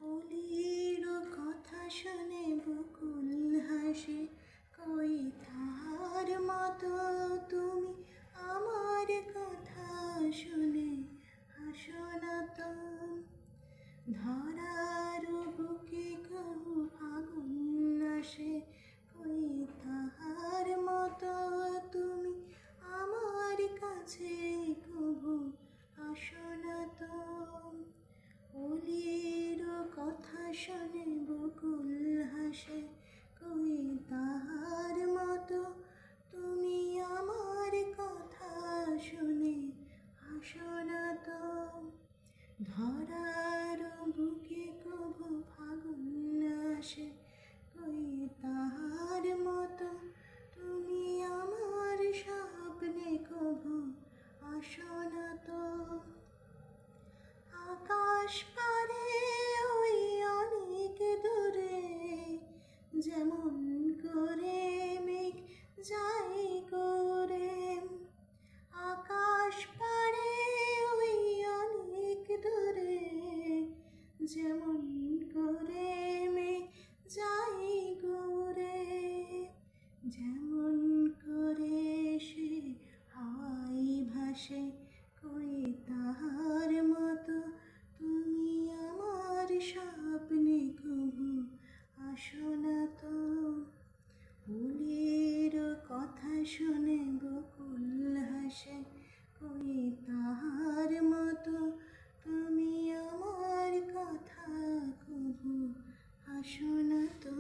অলির কথা শুনে বকুল হাসে, কই তাহার মতো তুমি আমার কথা শুনে হাসো না তো। ধরার বুকে কবু ফাগুন আসে, কই তাহার মতো তুমি আমার কাছে কবু আসো না তো। অলির কথা শুনে বকুল হাসে, কই তাহার মতো তুমি আমার কথা শুনে হাসো না তো। ধরার বুকে কবু ফাগুন আসে, কই তাহার মতো তুমি আমার স্বপ্নে কবু আসো না তো। আকাশ পারে ওই অনেক দূরে, যেমন করে মেঘ যায় করে। আকাশ পারে ওই অনেক দূরে, যেমন করে মেঘ যায় করে। যেমন করে সে হাওয়ায় ভাসে, কই তাহার মতো তুমি আমার স্বপ্নে কবু আসো না তো। ফুলের কথা শুনে বকুল হাসে, কই তাহার মতো তুমি আমার কথা কবু আসো না তো।